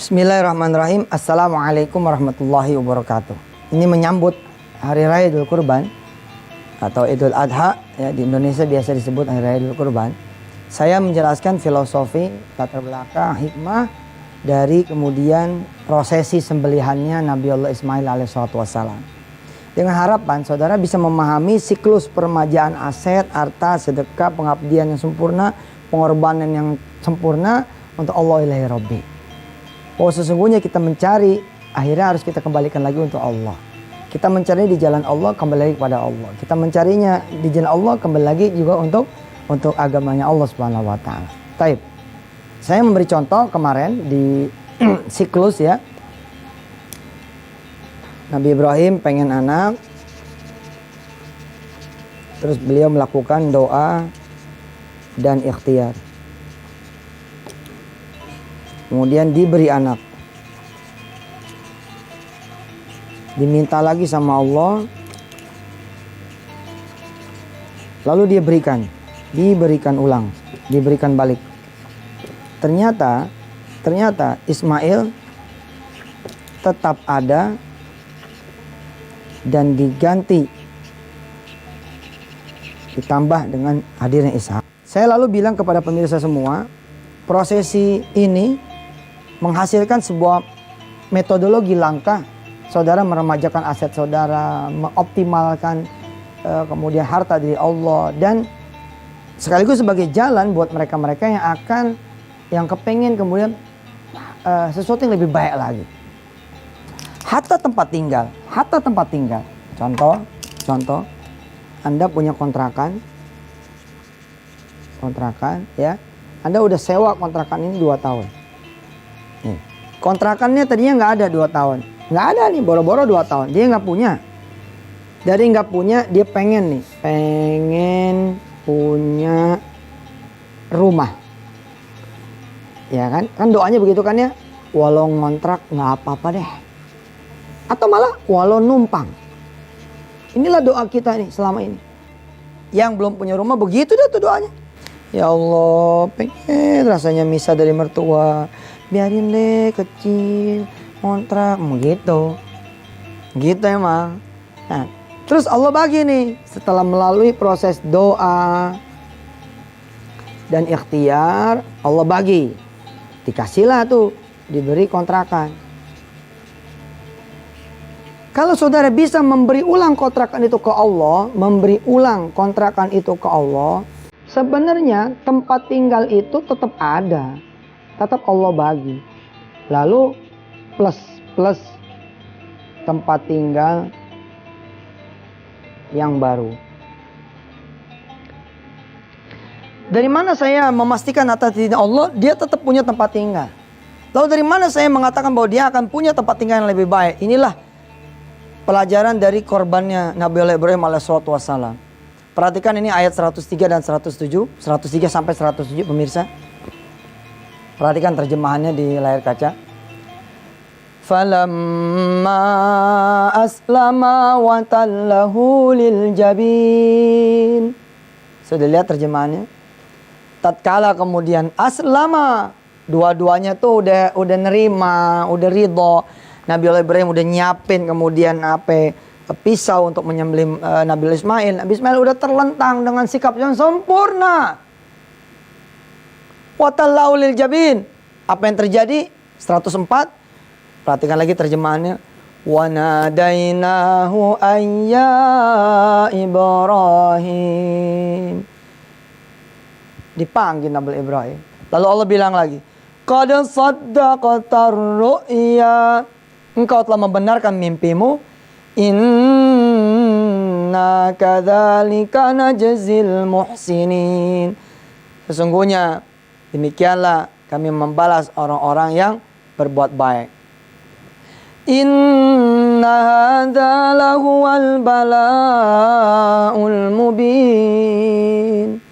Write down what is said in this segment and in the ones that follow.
Bismillahirrahmanirrahim. Assalamualaikum warahmatullahi wabarakatuh. Ini menyambut Hari Raya Idul Kurban atau Idul Adha, ya, di Indonesia biasa disebut Hari Raya Idul Kurban. Saya menjelaskan filosofi, latar belakang, hikmah dari kemudian prosesi sembelihannya Nabi Allah Ismail alaihissalam. Dengan harapan saudara bisa memahami siklus peremajaan aset, harta, sedekah, pengabdian yang sempurna, pengorbanan yang sempurna untuk Allah ilahi Rabbi. Oh, sesungguhnya kita mencari, akhirnya harus kita kembalikan lagi untuk Allah. Kita mencari di jalan Allah, kembali lagi kepada Allah. Kita mencarinya di jalan Allah, kembali lagi juga untuk agamanya Allah Subhanahu wa taala. Taib. Saya memberi contoh kemarin di siklus, ya. Nabi Ibrahim pengen anak. Terus beliau melakukan doa dan ikhtiar. Kemudian diberi anak. Diminta lagi sama Allah. Lalu dia diberikan ulang, diberikan balik. Ternyata Ismail tetap ada dan diganti, ditambah dengan hadirnya Ishak. Saya lalu bilang kepada pemirsa semua, prosesi ini menghasilkan sebuah metodologi langkah saudara meremajakan aset saudara, mengoptimalkan kemudian harta dari Allah, dan sekaligus sebagai jalan buat mereka-mereka yang kepengen kemudian sesuatu yang lebih baik lagi. Harta tempat tinggal. Contoh, Anda punya kontrakan, ya. Anda udah sewa kontrakan ini 2 tahun. Nih, kontrakannya tadinya nggak ada 2 tahun. Nggak ada nih, boro-boro 2 tahun. Dia nggak punya. Dari nggak punya, dia pengen punya rumah. Ya kan? Kan doanya begitu kan, ya. Walau ngontrak nggak apa-apa deh. Atau malah walau numpang. Inilah doa kita nih selama ini. Yang belum punya rumah begitu dah tuh doanya. Ya Allah, pengen rasanya misah dari mertua. Biarin deh kecil, kontrak, gitu emang. Nah, terus Allah bagi nih, setelah melalui proses doa dan ikhtiar, Allah bagi, dikasihlah tuh, diberi kontrakan. Kalau saudara bisa memberi ulang kontrakan itu ke Allah, sebenarnya tempat tinggal itu tetap ada. Tetap Allah bagi. Lalu plus tempat tinggal yang baru. Dari mana saya memastikan atas izin Allah dia tetap punya tempat tinggal? Lalu dari mana saya mengatakan bahwa dia akan punya tempat tinggal yang lebih baik? Inilah pelajaran dari korbannya Nabi Allah Ibrahim alaihissalam. Perhatikan ini ayat 103 dan 107, 103 sampai 107 pemirsa. Perhatikan terjemahannya di layar kaca. Falamma aslama wa tallahu lil jabin. Sudah lihat terjemahannya? Tatkala kemudian aslama, dua-duanya tuh udah nerima, udah ridho. Nabi Allah Ibrahim udah nyiapin kemudian pisau untuk menyembelih Nabi Ismail. Nabi Ismail udah terlentang dengan sikap yang sempurna. Watallahu lil jabin. Apa yang terjadi? 104. Perhatikan lagi terjemahannya. Wa nadainahu ayya Ibrahim. Dipanggil Nabi Ibrahim. Lalu Allah bilang lagi, qad saddaqatar ru'ya. Engkau telah membenarkan mimpimu. Inna kadzalika najzil muhsinin. Sesungguhnya demikianlah kami membalas orang-orang yang berbuat baik. Inna hadza lahuwal bala'ul mubin.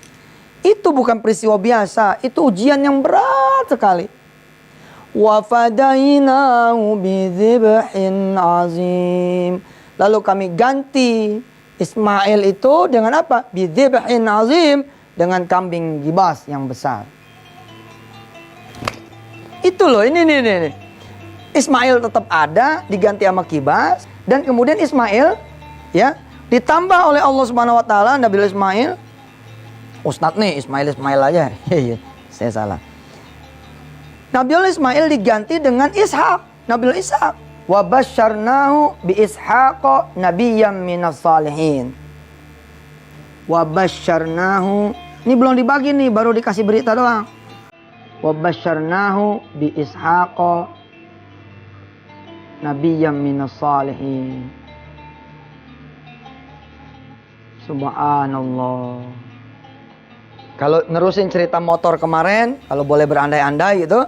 Itu bukan peristiwa biasa, itu ujian yang berat sekali. Wa fadainahu bidzibhin azim. Lalu kami ganti Ismail itu dengan apa? Bidzibhin azim, dengan kambing gibas yang besar. Itu loh, ini. Ismail tetap ada, diganti sama Kibas, dan kemudian Ismail ya ditambah oleh Allah Subhanahu wa taala Nabi Ismail. Ustadz nih Ismail aja. Saya salah. Nabi Ismail diganti dengan Ishak, Nabi Ishak. Wa basyarnahu bi Ishaqa nabiyyam minas salihin. Wa basyarnahu, ini belum dibagi nih, baru dikasih berita doang. Wa basyarnahu bi Ishaqa nabiyyam minas salihin. Subhanallah. Kalau nerusin cerita motor kemarin, kalau boleh berandai-andai gitu,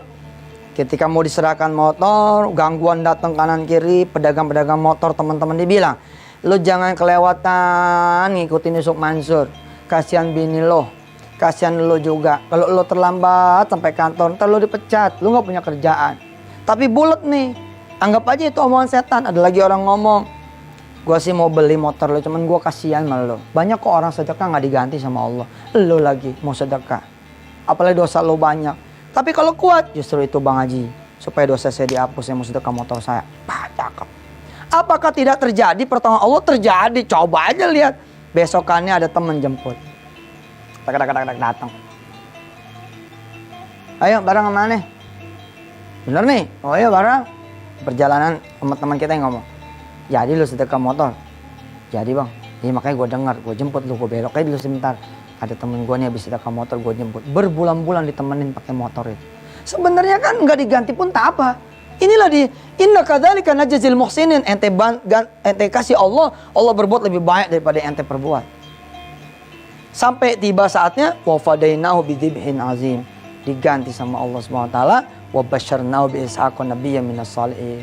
ketika mau diserahkan motor, gangguan datang kanan kiri, pedagang-pedagang motor teman-teman dibilang, lu jangan kelewatan ngikutin Yusuf Mansur, kasihan bini lo, kasihan lo juga. Kalau lo terlambat sampai kantor, ntar lo dipecat, lo nggak punya kerjaan. Tapi bulat nih, anggap aja itu omongan setan. Ada lagi orang ngomong, gua sih mau beli motor lo, cuman gua kasihan sama lo. Banyak kok orang sedekah nggak diganti sama Allah. Lo lagi mau sedekah, apalagi dosa lo banyak. Tapi kalau kuat, justru itu Bang Haji, supaya dosa saya dihapus, saya mau sedekah motor saya. Cakep. Apakah tidak terjadi? Pertolongan Allah terjadi. Coba aja lihat. Besokannya ada teman jemput. Datang. Ayo bareng kemana? Bener nih? Oh iya bareng. Perjalanan sama teman kita yang ngomong. Jadi lu sedekah motor? Jadi bang. Iya makanya gue dengar, gue jemput lu, gue belok aja dulu sebentar. Ada temen gue nih habis sedekah motor, gue jemput. Berbulan-bulan ditemenin pakai motor itu. Sebenarnya kan nggak diganti pun tak apa. Inilah inna kadzalika najzil muhsinin. Ente kasih Allah, Allah berbuat lebih baik daripada yang ente perbuat. Sampai tiba saatnya wa fadainahu bidzibhin azim. Diganti sama Allah Subhanahu wa taala, wa basyarnahu bi Ishaqa nabiyyan minas salihin.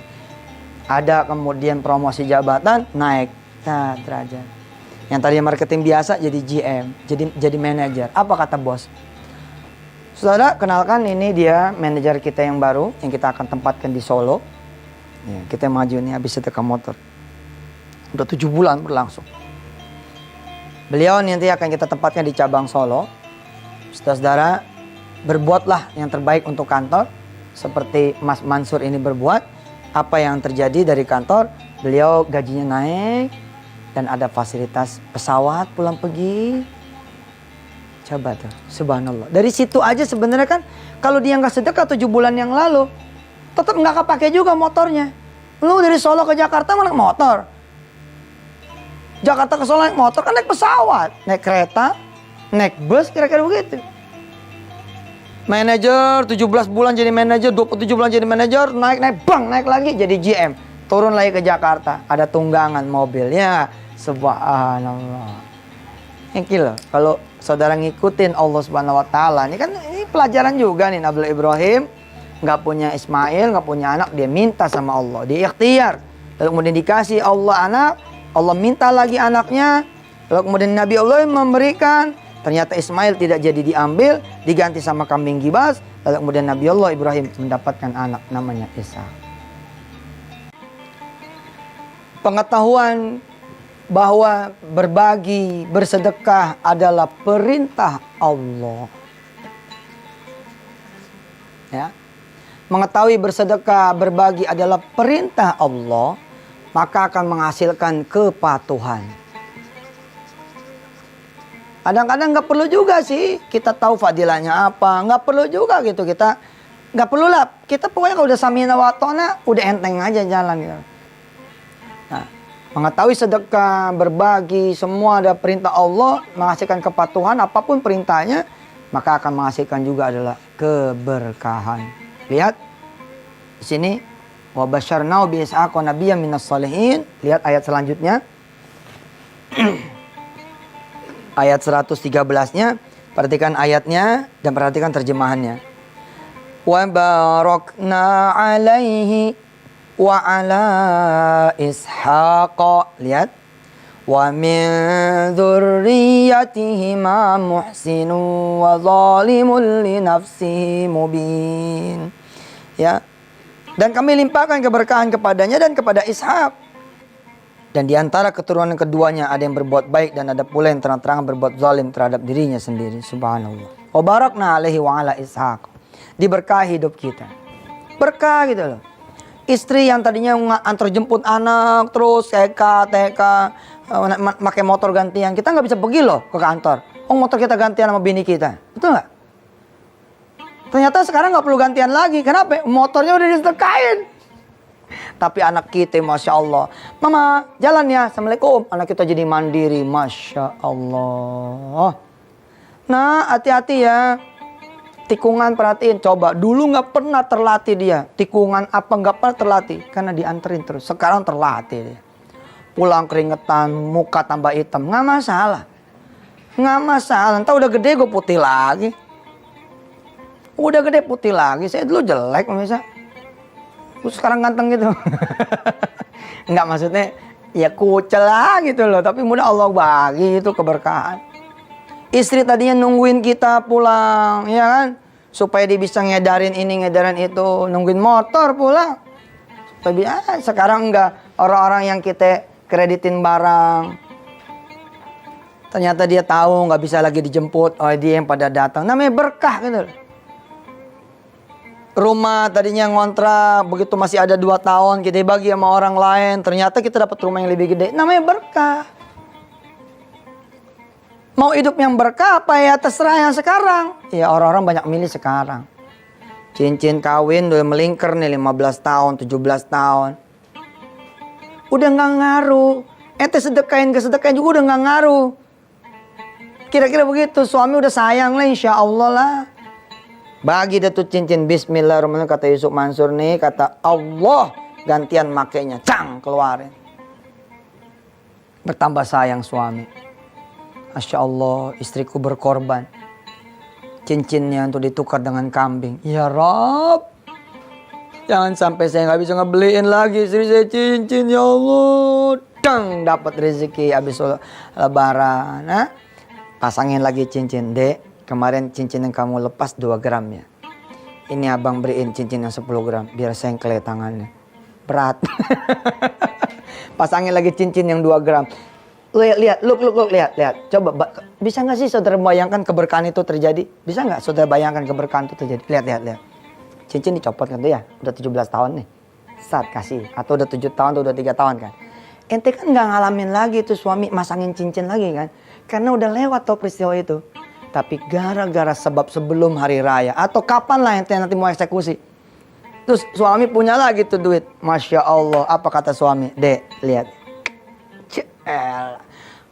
Ada kemudian promosi jabatan, naik derajat. Yang tadinya marketing biasa jadi GM, jadi manajer. Apa kata bos? Saudara, kenalkan ini dia manajer kita yang baru yang kita akan tempatkan di Solo. Ya, kita maju nih habis sedekah motor. Udah 7 bulan berlangsung. Beliau nanti akan kita tempatkan di cabang Solo. Saudara, berbuatlah yang terbaik untuk kantor. Seperti Mas Mansur ini berbuat. Apa yang terjadi dari kantor, beliau gajinya naik. Dan ada fasilitas pesawat pulang pergi. Coba tuh, subhanallah. Dari situ aja sebenarnya kan, kalau dia nggak sedekah 7 bulan yang lalu, tetap nggak kepake juga motornya. Lu dari Solo ke Jakarta naik motor. Jakarta ke Solo naik motor kan naik pesawat, naik kereta, naik bus, kira-kira begitu. Manajer 17 bulan jadi manajer, 27 bulan jadi manajer, naik lagi jadi GM. Turun lagi ke Jakarta, ada tunggangan mobilnya. Subhanallah. Ini loh, kalau saudara ngikutin Allah Subhanahu wa taala, ini kan ini pelajaran juga nih. Nabi Ibrahim nggak punya Ismail, nggak punya anak, dia minta sama Allah, dia ikhtiar. Lalu kemudian dikasih Allah anak, Allah minta lagi anaknya. Lalu kemudian Nabi Allah memberikan, ternyata Ismail tidak jadi diambil, diganti sama kambing gibas. Lalu kemudian Nabi Allah Ibrahim mendapatkan anak namanya Ishak. Pengetahuan bahwa berbagi, bersedekah adalah perintah Allah. Ya. Mengetahui bersedekah, berbagi adalah perintah Allah, maka akan menghasilkan kepatuhan. Kadang-kadang nggak perlu juga sih kita tahu fadilahnya apa, nggak perlu juga gitu kita, nggak perlu lah. Kita pokoknya kalau udah samina wa ta'na, udah enteng aja jalan gitu. Nah, mengetahui sedekah, berbagi, semua ada perintah Allah, menghasilkan kepatuhan, apapun perintahnya, maka akan menghasilkan juga adalah keberkahan. Lihat di sini, wa basyarnahu bi Ishaqa nabiyyan minas salihin. Lihat ayat selanjutnya. Ayat 113-nya, perhatikan ayatnya dan perhatikan terjemahannya. Wa barakna alaihi wa ala Ishaqa. Lihat. Wa min dzurriyyatihima muhsinun wa zalimun li nafsihi mubin. Ya. Dan kami limpahkan keberkahan kepadanya dan kepada Ishak. Dan di antara keturunan keduanya ada yang berbuat baik dan ada pula yang terang-terangan berbuat zalim terhadap dirinya sendiri. Subhanallah. Wa barakna alaihi wa ala Ishaq. Diberkahi hidup kita. Berkah gitu loh. Istri yang tadinya antar jemput anak, terus TK, pakai motor gantian. Kita nggak bisa pergi loh ke kantor. Oh, motor kita gantian sama bini kita. Betul nggak? Ternyata sekarang nggak perlu gantian lagi. Kenapa? Motornya udah disedekain. Tapi anak kita, Masya Allah. Mama, jalan ya. Assalamualaikum. Anak kita jadi mandiri. Masya Allah. Nah, hati-hati ya. Tikungan perhatiin. Coba, dulu nggak pernah terlatih dia. Tikungan apa nggak pernah terlatih. Karena dianterin terus. Sekarang terlatih dia. Pulang keringetan, muka tambah hitam. Nggak masalah. Nggak masalah. Entah udah gede gue putih lagi. Udah gede putih lagi. Saya dulu jelek bisa. Terus sekarang ganteng gitu. Enggak, maksudnya ya kucel lah gitu loh. Tapi mudah Allah bagi itu keberkahan. Istri tadinya nungguin kita pulang, ya kan? Supaya dia bisa ngedarin ini, ngedarin itu. Nungguin motor pulang. Tapi sekarang enggak. Orang-orang yang kita kreditin barang. Ternyata dia tahu nggak bisa lagi dijemput. Oh, dia yang pada datang. Namanya berkah gitu loh. Rumah tadinya ngontrak, begitu masih ada 2 tahun, kita bagi sama orang lain. Ternyata kita dapat rumah yang lebih gede. Namanya berkah. Mau hidup yang berkah apa ya terserah yang sekarang. Ya orang-orang banyak milih sekarang. Cincin kawin udah melingkar nih 15 tahun, 17 tahun. Udah nggak ngaruh. Sedekahin ke sedekahin juga udah nggak ngaruh. Kira-kira begitu. Suami udah sayang lah, insya Allah lah. Bagi dia tuh cincin. Bismillahirrahmanirrahim, kata Yusuf Mansur nih. Kata Allah, gantian makainya. Cang, keluarin. Bertambah sayang suami. Masya Allah, istriku berkorban. Cincinnya untuk ditukar dengan kambing. Ya Rob, jangan sampai saya nggak bisa ngebeliin lagi istri saya cincin. Ya Allah, dang, dapat rezeki habis lebaran. Nah, pasangin lagi cincin. Dek, kemarin cincin yang kamu lepas 2 gram ya. Ini abang beriin cincin yang 10 gram. Biar sengkle tangannya. Berat. Pasangin lagi cincin yang 2 gram. Lihat, look, lihat. Coba, bisa nggak sih saudara bayangkan keberkahan itu terjadi? Bisa nggak saudara bayangkan keberkahan itu terjadi? Lihat. Cincin dicopot kan tuh ya, udah 17 tahun nih. Saat kasih, atau udah 7 tahun, atau udah 3 tahun kan. Ente kan nggak ngalamin lagi tuh suami masangin cincin lagi kan. Karena udah lewat tuh peristiwa itu. Tapi gara-gara sebab sebelum hari raya, atau kapan lah ente nanti mau eksekusi. Terus suami punya lagi tuh duit. Masya Allah, apa kata suami? Dek, lihat.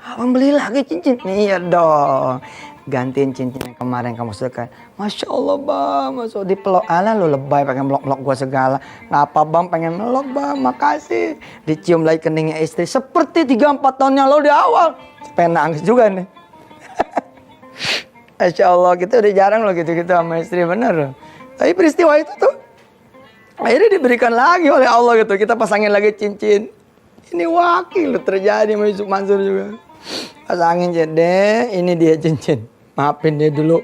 Abang beli lagi cincin. Iya dong. Gantiin cincin yang kemarin kamu sedekah. Masya Allah bang, masuk dipelok. Alah lu lebay pengen melok-melok gua segala. Ngapa bang pengen melok bang, makasih. Dicium lagi keningnya istri. Seperti 3-4 tahun yang lalu di awal. Pengen nangis juga nih. Masya Allah, kita udah jarang loh gitu-gitu sama istri, bener loh. Tapi peristiwa itu tuh akhirnya diberikan lagi oleh Allah gitu. Kita pasangin lagi cincin. Ini wakil terjadi sama Yusuf Mansur juga. Pasangin deh, ini dia cincin. Maafin dia dulu.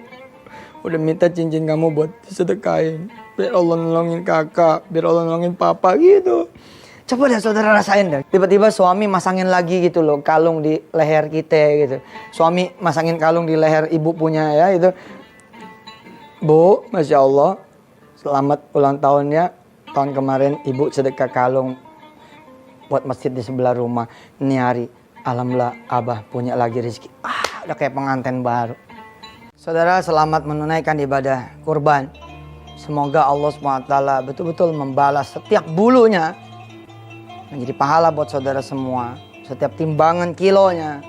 Udah minta cincin kamu buat disedekahin. Biar Allah nolongin kakak, biar Allah nolongin papa gitu. Coba deh saudara rasain deh. Tiba-tiba suami masangin lagi gitu loh, kalung di leher kita gitu. Suami masangin kalung di leher ibu punya ya itu. Bu, Masya Allah, selamat ulang tahunnya. Tahun kemarin ibu sedekah kalung buat masjid di sebelah rumah. Ini hari, alhamdulillah abah punya lagi rezeki. Udah kayak pengantin baru. Saudara, selamat menunaikan ibadah kurban. Semoga Allah SWT betul-betul membalas setiap bulunya. Menjadi pahala buat saudara semua. Setiap timbangan kilonya.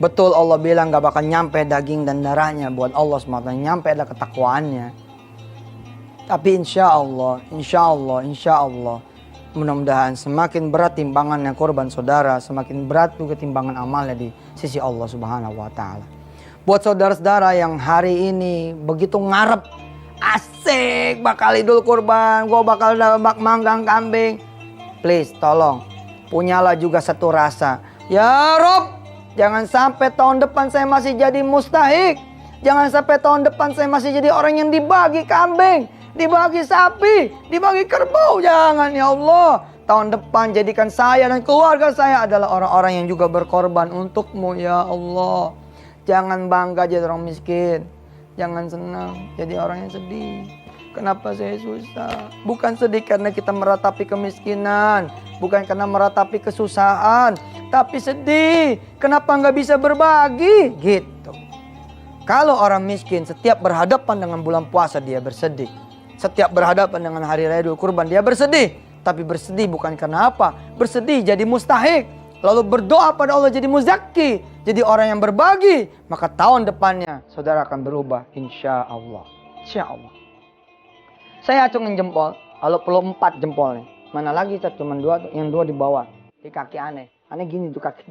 Betul Allah bilang gak bakal nyampe daging dan darahnya. Buat Allah SWT nyampe ada ketakwaannya. Tapi insya Allah. Mudah-mudahan semakin berat timbangannya korban saudara, semakin berat juga timbangan amalnya di sisi Allah Subhanahu wa Ta'ala. Buat saudara-saudara yang hari ini begitu ngarep, asik bakal idul kurban, gue bakal dapat manggang kambing. Please tolong, punyalah juga satu rasa. Ya Rob, jangan sampai tahun depan saya masih jadi mustahik. Jangan sampai tahun depan saya masih jadi orang yang dibagi kambing, dibagi sapi, dibagi kerbau. Jangan ya Allah. Tahun depan jadikan saya dan keluarga saya adalah orang-orang yang juga berkorban untukmu ya Allah. Jangan bangga jadi orang miskin. Jangan senang jadi orang yang sedih. kenapa saya susah? Bukan sedih karena kita meratapi kemiskinan, bukan karena meratapi kesusahan, tapi sedih kenapa nggak bisa berbagi gitu. Kalau orang miskin setiap berhadapan dengan bulan puasa dia bersedih, setiap berhadapan dengan hari raya Idul Kurban dia bersedih, tapi bersedih bukan karena apa? Bersedih jadi mustahik, lalu berdoa pada Allah jadi muzaki, jadi orang yang berbagi, maka tahun depannya saudara akan berubah, insya Allah. Insya Allah. Saya acungin jempol, kalau perlu 4 jempol nih. Mana lagi cuma 2, yang 2 di bawah, di kaki aneh. Aneh gini tuh kaki.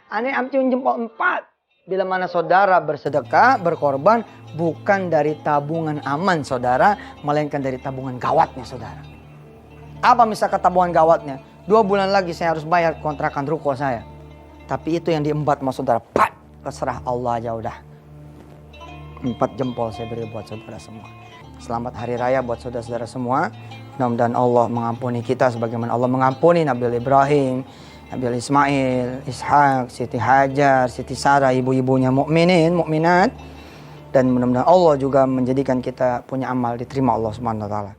Aneh acungin jempol 4. Bila mana saudara bersedekah, berkorban, bukan dari tabungan aman saudara, melainkan dari tabungan gawatnya saudara. Apa misalkan tabungan gawatnya? 2 bulan lagi saya harus bayar kontrakan ruko saya. Tapi itu yang diembat sama saudara. Pat! Terserah Allah aja udah. 4 jempol saya beri buat saudara semua. Selamat Hari Raya buat saudara-saudara semua. Mudah-mudahan Allah mengampuni kita sebagaimana Allah mengampuni Nabi Ibrahim, Nabi Ismail, Ishak, Siti Hajar, Siti Sarah, ibu-ibunya mukminin, mukminat. Dan mudah-mudahan Allah juga menjadikan kita punya amal diterima Allah Subhanahu wa taala.